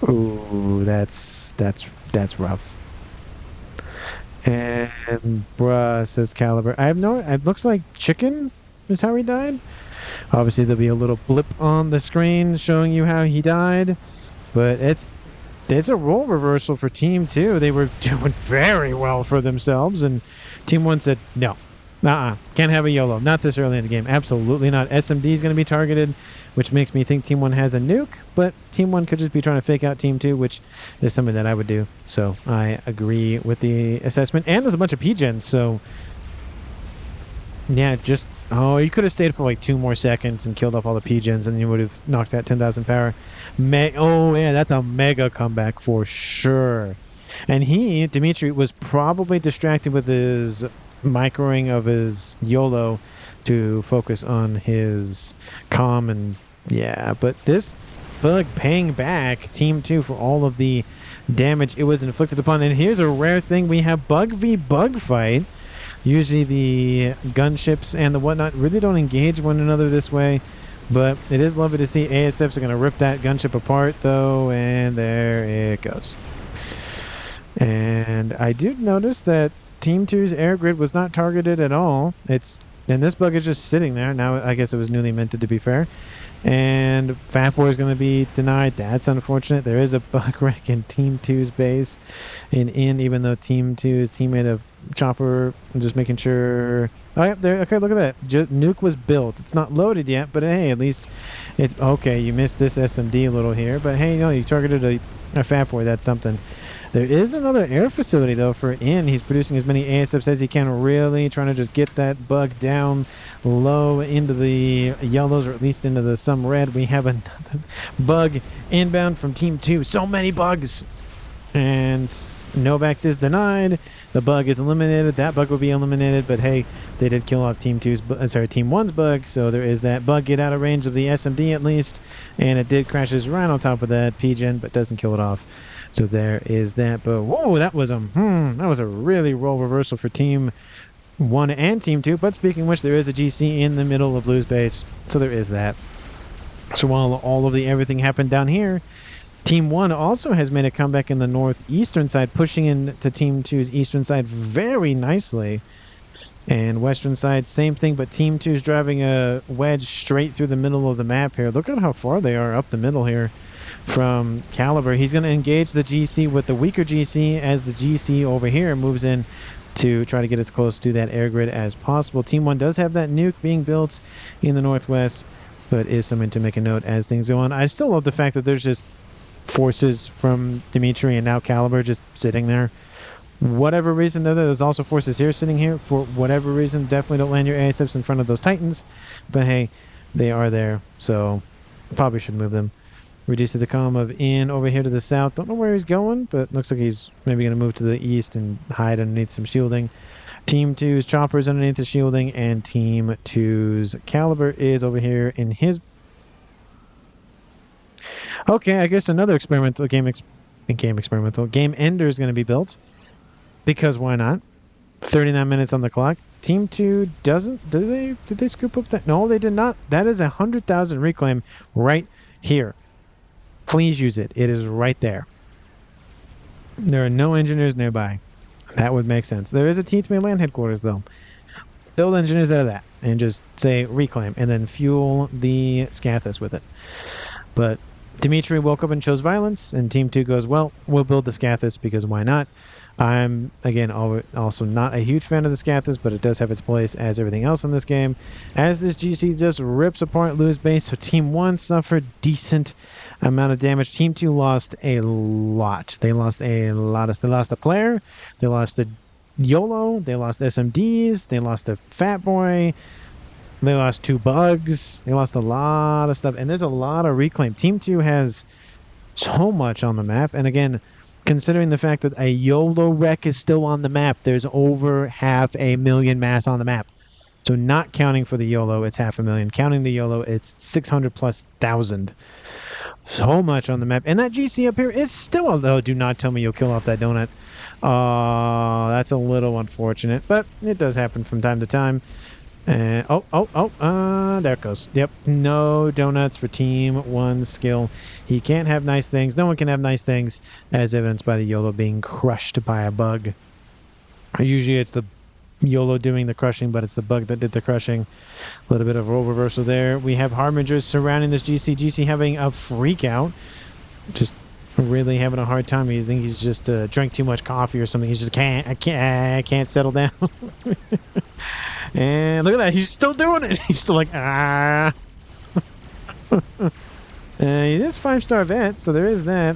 Ooh, that's rough. And bruh, says Caliber. I have no. It looks like chicken is how he died. Obviously, there'll be a little blip on the screen showing you how he died, but it's a role reversal for Team 2. They were doing very well for themselves, and Team 1 said no. Can't have a YOLO. Not this early in the game. Absolutely not. SMD is going to be targeted, which makes me think Team 1 has a nuke, but Team 1 could just be trying to fake out Team 2, which is something that I would do. So I agree with the assessment. And there's a bunch of P-gens, so yeah, just... Oh, you could have stayed for like 2 more seconds and killed off all the P-gens, and you would have knocked that 10,000 power. Oh, yeah, that's a mega comeback for sure. And Dimitri, was probably distracted with his microing of his YOLO to focus on his comm, and yeah, but this bug paying back Team 2 for all of the damage it was inflicted upon. And here's a rare thing: we have bug v bug fight. Usually the gunships and the whatnot really don't engage one another this way, but it is lovely to see ASFs are going to rip that gunship apart though, and there it goes. And I did notice that Team 2's air grid was not targeted at all. And this bug is just sitting there. Now, I guess it was newly minted, to be fair. And FAF Boy is going to be denied. That's unfortunate. There is a bug wreck in Team 2's base. Even though Team 2's teammate of Chopper, I'm just making sure... Oh, yeah, there. Okay, look at that. Nuke was built. It's not loaded yet, but hey, at least it's... Okay, you missed this SMD a little here, but hey, no, you targeted a FAF Boy. That's something. There is another air facility, though, for In. He's producing as many ASFs as he can, really trying to just get that bug down low into the yellows, or at least into some red. We have another bug inbound from Team 2. So many bugs! And Novax is denied. The bug is eliminated. That bug will be eliminated, but hey, they did kill off Team 1's bug, so there is that bug. Get out of range of the SMD, at least. And it did crashes right on top of that P-Gen, but doesn't kill it off. So there is that. But whoa, that was a really role reversal for Team 1 and Team 2. But speaking of which, there is a GC in the middle of Blue's base, so there is that. So while all of the everything happened down here, Team 1 also has made a comeback in the northeastern side, pushing into Team 2's eastern side very nicely. And western side, same thing, but Team 2 is driving a wedge straight through the middle of the map here. Look at how far they are up the middle here from Caliber. He's going to engage the GC with the weaker GC as the GC over here moves in to try to get as close to that air grid as possible. Team 1 does have that nuke being built in the northwest, but is something to make a note as things go on. I still love the fact that there's just forces from Dimitri and now Caliber just sitting there. Whatever reason, though, there's also forces here sitting here. For whatever reason, definitely don't land your ASFs in front of those Titans. But hey, they are there, so probably should move them. Reduce the comm of In over here to the south. Don't know where he's going, but looks like he's maybe going to move to the east and hide underneath some shielding. Team 2's Chopper is underneath the shielding, and Team 2's Caliber is over here in his... Okay, I guess another experimental game ender is going to be built. Because why not? 39 minutes on the clock. Team 2 doesn't... Did they scoop up that? No, they did not. That is 100,000 reclaim right here. Please use it. It is right there. There are no engineers nearby. That would make sense. There is a T3 land headquarters, though. Build engineers out of that and just say reclaim and then fuel the Scathus with it. But Dimitri woke up and chose violence, and Team 2 goes, well, we'll build the Scathus because why not? I'm, again, also not a huge fan of the Scathus, but it does have its place as everything else in this game. As this GC just rips apart Lou's base, so Team 1 suffered decent amount of damage. Team 2 lost a lot. They lost a player, they lost a YOLO, they lost SMDs, they lost a Fat Boy. They lost 2 bugs. They lost a lot of stuff. And there's a lot of reclaim. Team 2 has so much on the map. And again, considering the fact that a YOLO wreck is still on the map, there's over 500,000 mass on the map. So not counting for the YOLO, it's 500,000. Counting the YOLO, it's 600 plus thousand. So much on the map. And that GC up here is still, although do not tell me you'll kill off that donut. That's a little unfortunate, but it does happen from time to time. And there it goes. Yep, no donuts for Team 1 skill. He can't have nice things. No one can have nice things, as evidenced by the YOLO being crushed by a bug. Usually it's the YOLO doing the crushing, but it's the bug that did the crushing. A little bit of role reversal there. We have Harbingers surrounding this GC. GC having a freak out. Just really having a hard time. I think he's just drank too much coffee or something. He's just I can't settle down. And look at that, he's still doing it. He's still like, ah. He is 5-star vet, so there is that.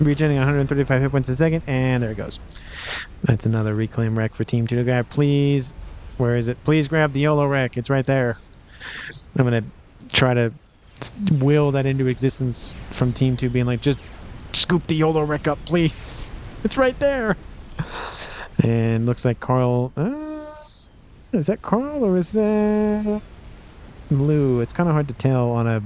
Regenerating 135 hit points a second, and there it goes. That's another reclaim wreck for Team 2. Guy, please, where is it? Please grab the YOLO wreck. It's right there. I'm going to try to will that into existence from Team 2 being like, just scoop the YOLO wreck up, please. It's right there. And looks like Carl... is that Carl or is that Lou? It's kind of hard to tell on a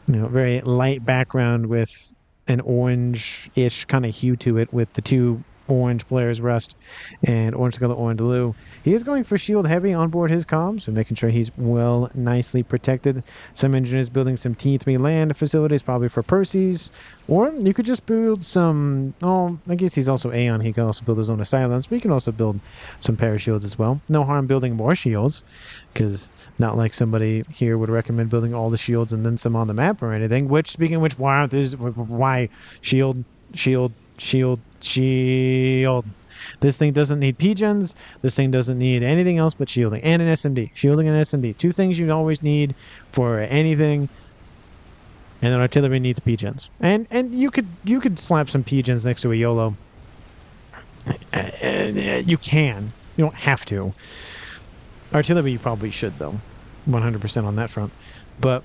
very light background with an orange-ish kind of hue to it with the 2 orange players, Rust and orange color orange Lou. He is going for shield heavy on board his comms and making sure he's well nicely protected. Some engineers building some T3 land facilities probably for Percy's, or you could just build some, I guess he's also Aeon, he can also build his own asylums, but you can also build some parashields as well. No harm building more shields, because not like somebody here would recommend building all the shields and then some on the map or anything, which, speaking of which, why shield. This thing doesn't need P-gens. This thing doesn't need anything else but shielding and an SMD. Shielding and SMD. 2 things you always need for anything. And then artillery needs P-gens. And you could slap some P-gens next to a YOLO. You can. You don't have to. Artillery you probably should though. 100% on that front. But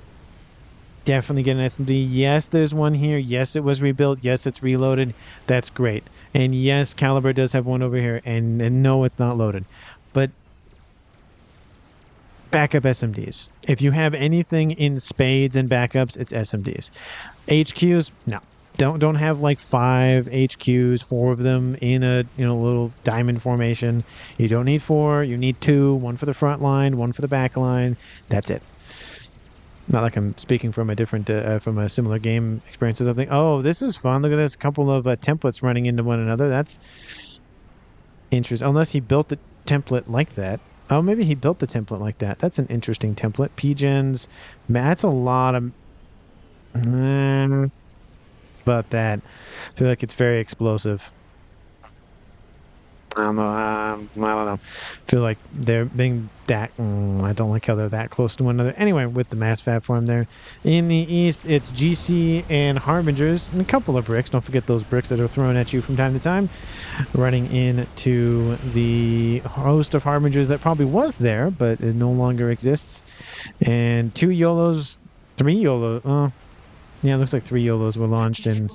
definitely get an SMD. Yes, there's one here. Yes, it was rebuilt. Yes, it's reloaded. That's great. And yes, Caliber does have one over here. And no, it's not loaded. But backup SMDs. If you have anything in spades and backups, it's SMDs. HQs, no. Don't have like 5 HQs, 4 of them in a little diamond formation. You don't need 4. You need 2. 1 for the front line, 1 for the back line. That's it. Not like I'm speaking from a different, from a similar game experience or something. Oh, this is fun. Look at this. A couple of templates running into one another. That's interesting. Unless he built the template like that. Oh, maybe he built the template like that. That's an interesting template. P-gens. That's a lot of... about that. I feel like it's very explosive. I don't know. I feel like they're being that... I don't like how they're that close to one another. Anyway, with the mass FAF form there. In the east, it's GC and Harbingers. And a couple of bricks. Don't forget those bricks that are thrown at you from time to time. Running into the host of Harbingers that probably was there, but it no longer exists. And 2 YOLOs. 3 YOLOs. Yeah, it looks like 3 YOLOs were launched, and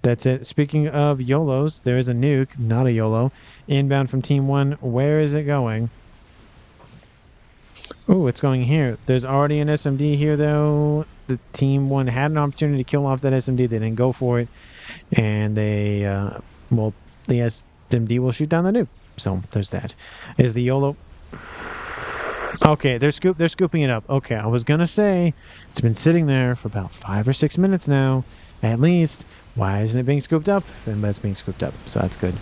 that's it. Speaking of YOLOs, there is a nuke, not a YOLO, inbound from Team 1. Where is it going? Oh, it's going here. There's already an SMD here, though. The Team 1 had an opportunity to kill off that SMD. They didn't go for it, and they, the SMD will shoot down the nuke. So there's that. Is the YOLO... Okay, they're scooping it up. Okay, I was gonna say it's been sitting there for about 5 or 6 minutes now, at least. Why isn't it being scooped up? And it's being scooped up, so that's good.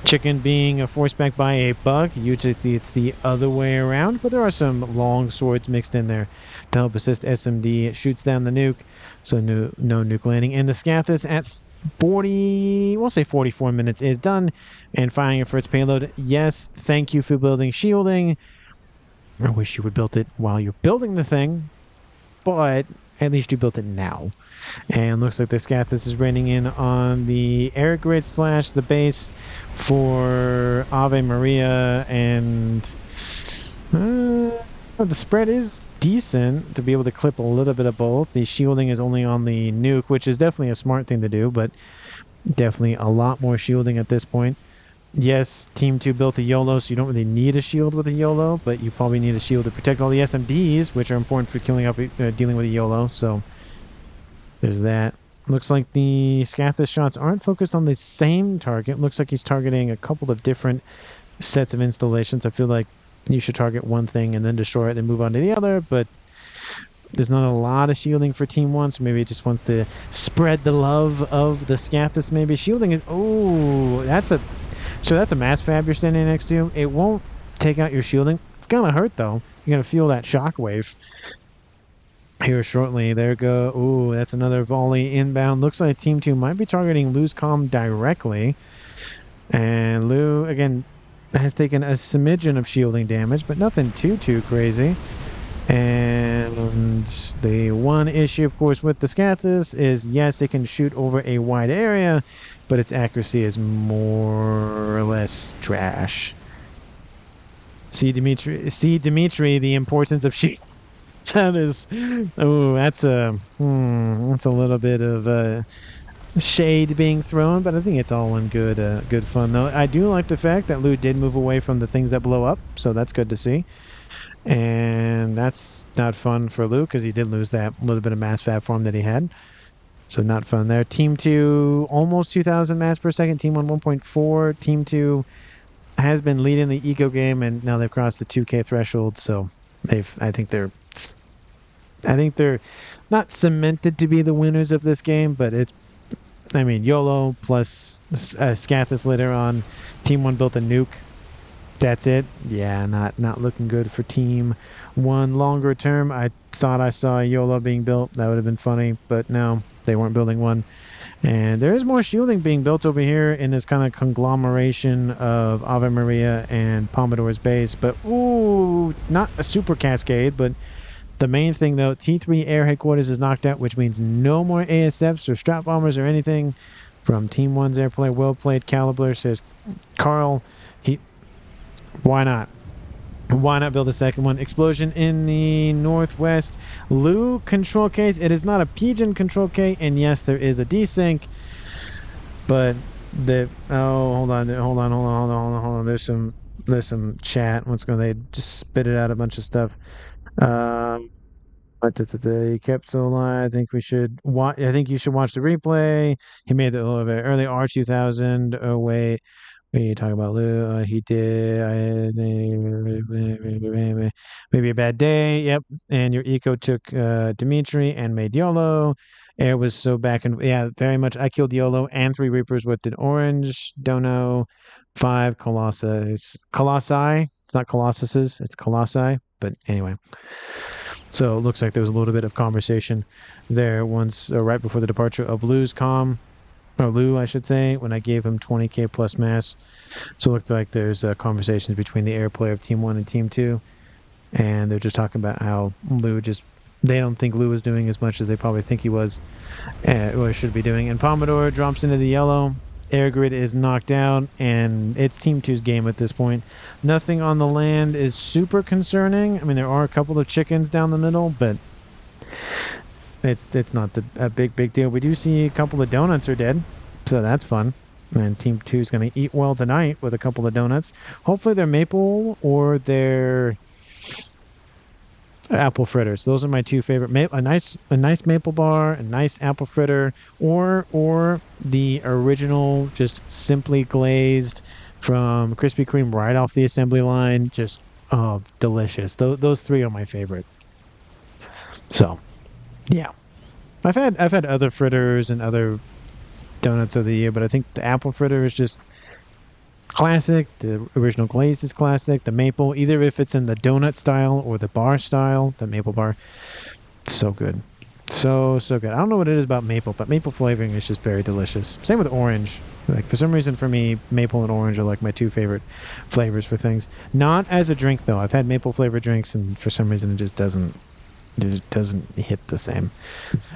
Chicken being forced back by a bug. Usually it's the other way around, but there are some long swords mixed in there to help assist SMD. It shoots down the nuke, so no nuke landing. And the Scathus at 44 minutes is done and firing it for its payload. Yes, thank you for building shielding. I wish you would build it while you're building the thing, but at least you built it now. And looks like the Scathus is raining in on the air grid / the base for Ave Maria and The spread is decent to be able to clip a little bit of both. The shielding is only on the nuke, which is definitely a smart thing to do, but definitely a lot more shielding at this point. Yes, Team 2 built a YOLO, so you don't really need a shield with a YOLO, but you probably need a shield to protect all the SMDs, which are important for killing up, dealing with a YOLO, so there's that. Looks like the Scathis shots aren't focused on the same target. Looks like he's targeting a couple of different sets of installations. I feel like you should target one thing and then destroy it and move on to the other, but there's not a lot of shielding for Team 1, so maybe it just wants to spread the love of the Scathis maybe. Shielding is... Oh, that's a mass fab you're standing next to. It won't take out your shielding. It's gonna hurt, though. You're gonna feel that shockwave here shortly. There go. Ooh, that's another volley inbound. Looks like Team 2 might be targeting Lou's comm directly. And Lou, again, has taken a smidgen of shielding damage, but nothing too crazy. And the one issue, of course, with the Scathis is, yes, it can shoot over a wide area, but its accuracy is more or less trash. See, Dimitri, the importance of shooting. That is, oh, that's a little bit of shade being thrown, but I think it's all in good fun, though. I do like the fact that Lou did move away from the things that blow up, so that's good to see. And that's not fun for Lou because he did lose that little bit of mass fab form that he had. So not fun there. Team 2, almost 2,000 mass per second. Team 1, 1.4. Team 2 has been leading the eco game, and now they've crossed the 2K threshold. So I think they're not cemented to be the winners of this game, but YOLO plus Scathis later on. Team 1 built a nuke. That's it. Yeah, not looking good for Team 1 longer term. I thought I saw a YOLO being built. That would have been funny, but no, they weren't building one. And there is more shielding being built over here in this kind of conglomeration of Ave Maria and Pomodoro's base. But, ooh, not a super cascade, but the main thing, though, T3 Air Headquarters is knocked out, which means no more ASFs or strap bombers or anything from Team 1's airplay. Well played, Caliber, says Carl. Why not? Why not build a second one? Explosion in the northwest. Lou control case. It is not a Pigeon control K, and yes, there is a desync, but hold on. There's some chat. What's going? They just spit it out a bunch of stuff. He kept so alive. I think you should watch the replay. He made it a little bit early. R2000. Oh wait. We talk about Lou. He did. Maybe a bad day. Yep. And your eco took Dimitri and made YOLO. Air was so back and yeah, very much. I killed YOLO and 3 Reapers with an orange. Don't know. 5 Colossi. It's not Colossuses. It's Colossi. But anyway. So it looks like there was a little bit of conversation there once right before the departure of Lou's comm. Or Lou, I should say, when I gave him 20k plus mass. So it looks like there's conversations between the air player of Team 1 and Team 2. And they're just talking about how they don't think Lou is doing as much as they probably think he was, or should be doing. And Pomodoro drops into the yellow. Air grid is knocked out, and it's Team 2's game at this point. Nothing on the land is super concerning. I mean, there are a couple of chickens down the middle, but it's not a big deal. We do see a couple of donuts are dead, so that's fun. And Team 2 is going to eat well tonight with a couple of donuts. Hopefully they're maple or they're apple fritters. Those are my 2 favorite. A nice maple bar, a nice apple fritter, or the original, just simply glazed from Krispy Kreme right off the assembly line. Just delicious. Those 3 are my favorite. So. Yeah, I've had other fritters and other donuts of the year, but I think the apple fritter is just classic. The original glaze is classic. The maple, either if it's in the donut style or the bar style, the maple bar, so good, so good. I don't know what it is about maple, but maple flavoring is just very delicious. Same with orange. Like for some reason, for me, maple and orange are like my 2 favorite flavors for things. Not as a drink though. I've had maple flavored drinks, and for some reason, it doesn't hit the same.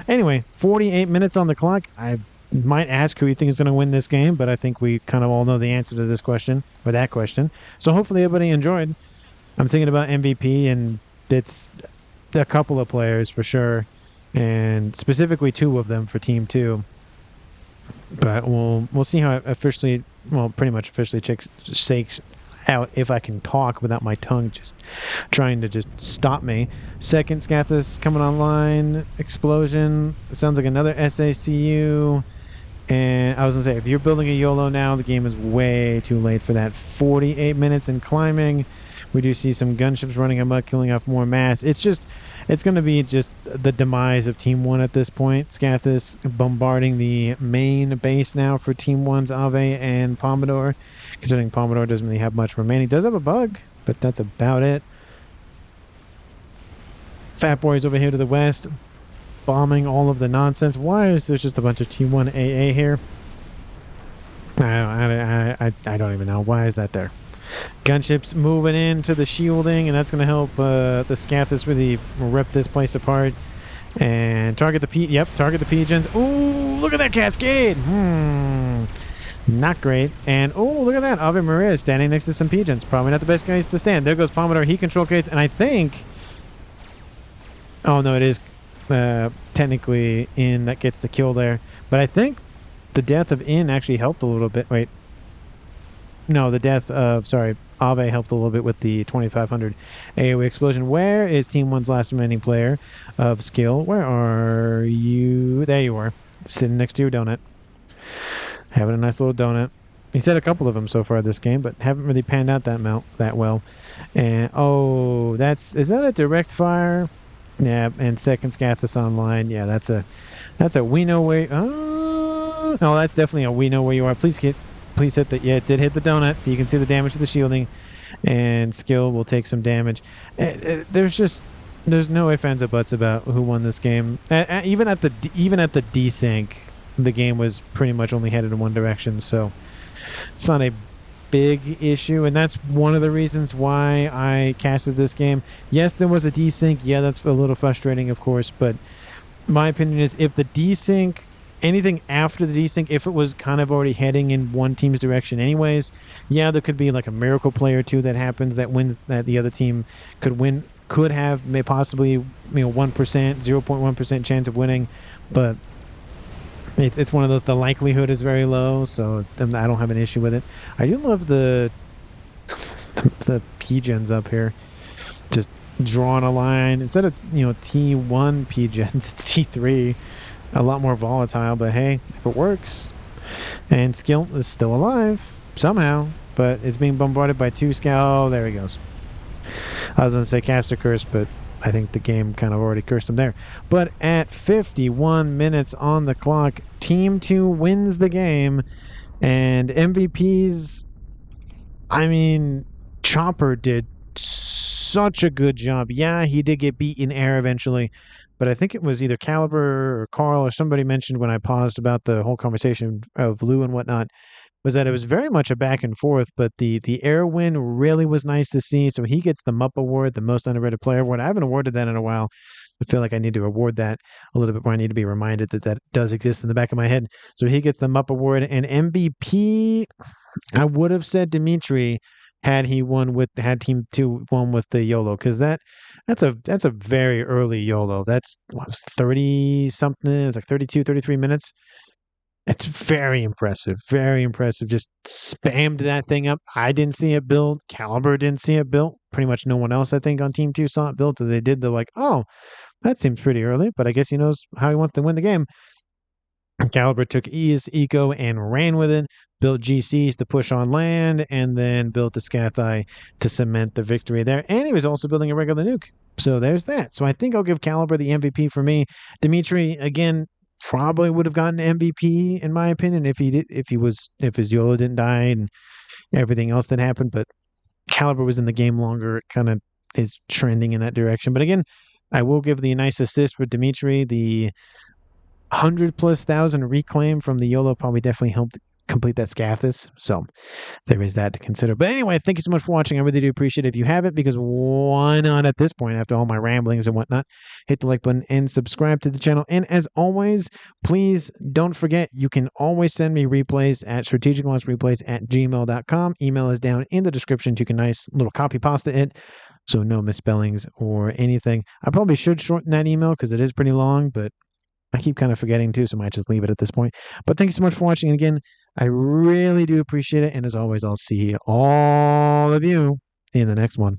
Anyway, 48 minutes on the clock. I might ask who you think is going to win this game, but I think we kind of all know the answer to this question, or that question. So hopefully everybody enjoyed. I'm thinking about MVP, and it's a couple of players for sure, and specifically two of them for Team 2. But we'll see how it officially, well, pretty much officially shakes out if I can talk without my tongue just trying to just stop me. Second Scathus coming online. Explosion. Sounds like another SACU. And I was going to say, if you're building a YOLO now, the game is way too late for that. 48 minutes in climbing. We do see some gunships running amok, killing off more mass. It's going to be just the demise of Team 1 at this point. Scathus bombarding the main base now for Team 1's Ave and Pomodore. Considering Pomodore doesn't really have much remaining. Does have a bug, but that's about it. Fat Boys over here to the west, bombing all of the nonsense. Why is there just a bunch of Team 1 AA here? I don't even know. Why is that there? Gunships moving into the shielding, and that's going to help the Scathus really rip this place apart. And target the pigeons. Ooh, look at that cascade. Not great. And oh, look at that. Ave Maria is standing next to some pigeons. Probably not the best guys to stand. There goes Pomodore heat control case, and I think... Oh, no, it is technically In that gets the kill there. But I think the death of In actually helped a little bit. Wait. No, the death of, sorry, Ave helped a little bit with the 2500 AoE explosion. Where is Team 1's last remaining player of skill? Where are you? There you are. Sitting next to your donut. Having a nice little donut. He said a couple of them so far this game, but haven't really panned out that well. And, oh, is that a direct fire? Yeah, and second Scathus online. Yeah, that's a we know where... Oh, no, that's definitely a we know where you are. Please hit the... Yeah, it did hit the donut, so you can see the damage to the shielding. And skill will take some damage. There's no ifs, ands, or buts about who won this game. Even at the desync, the game was pretty much only headed in one direction, so it's not a big issue, and that's one of the reasons why I casted this game. Yes, there was a desync. Yeah, that's a little frustrating, of course, but my opinion is if the desync, anything after the desync, if it was kind of already heading in one team's direction anyways, yeah, there could be like a miracle play or two that happens that wins, that the other team could have possibly 1%, 0.1% chance of winning, but it's one of those, the likelihood is very low, so I don't have an issue with it. I do love the pigeons up here, just drawing a line. Instead of T1 pigeons, it's T3. A lot more volatile, but hey, if it works. And Skill is still alive somehow, but it's being bombarded by two Scout. Oh, there he goes. I was going to say caster curse, but I think the game kind of already cursed him there. But at 51 minutes on the clock, Team 2 wins the game. And MVPs, I mean, Chopper did such a good job. Yeah, he did get beat in air eventually. But I think it was either Caliber or Carl or somebody mentioned when I paused about the whole conversation of Lou and whatnot, was that it was very much a back and forth, but the air win really was nice to see. So he gets the MUP award, the most underrated player award. I haven't awarded that in a while. I feel like I need to award that a little bit more. I need to be reminded that does exist in the back of my head. So he gets the MUP award. And MVP, I would have said Dimitri had Team 2 won with the YOLO, because that's a very early YOLO. That's 30 something. It's like 32, 33 minutes. It's very impressive. Very impressive. Just spammed that thing up. I didn't see it built. Caliber didn't see it built. Pretty much no one else, I think, on Team 2 saw it built. They did. They're like, oh, that seems pretty early, but I guess he knows how he wants to win the game. Caliber took Eco and ran with it, built GCs to push on land, and then built the Scathai to cement the victory there. And he was also building a regular nuke. So there's that. So I think I'll give Caliber the MVP for me. Dimitri, again, probably would have gotten MVP in my opinion if his YOLO didn't die and everything else that happened. But Caliber was in the game longer. It kind of is trending in that direction. But again, I will give the nice assist for Dimitri. The 100,000+ reclaim from the YOLO probably definitely helped complete that Scathus. So there is that to consider. But anyway, thank you so much for watching. I really do appreciate it. If you haven't, because why not at this point, after all my ramblings and whatnot, hit the like button and subscribe to the channel. And as always, please don't forget, you can always send me replays at strategiclaunchreplays@gmail.com. Email is down in the description. You can nice little copy pasta it. So no misspellings or anything. I probably should shorten that email because it is pretty long, but I keep kind of forgetting too, so I might just leave it at this point. But thank you so much for watching. And again, I really do appreciate it. And as always, I'll see all of you in the next one.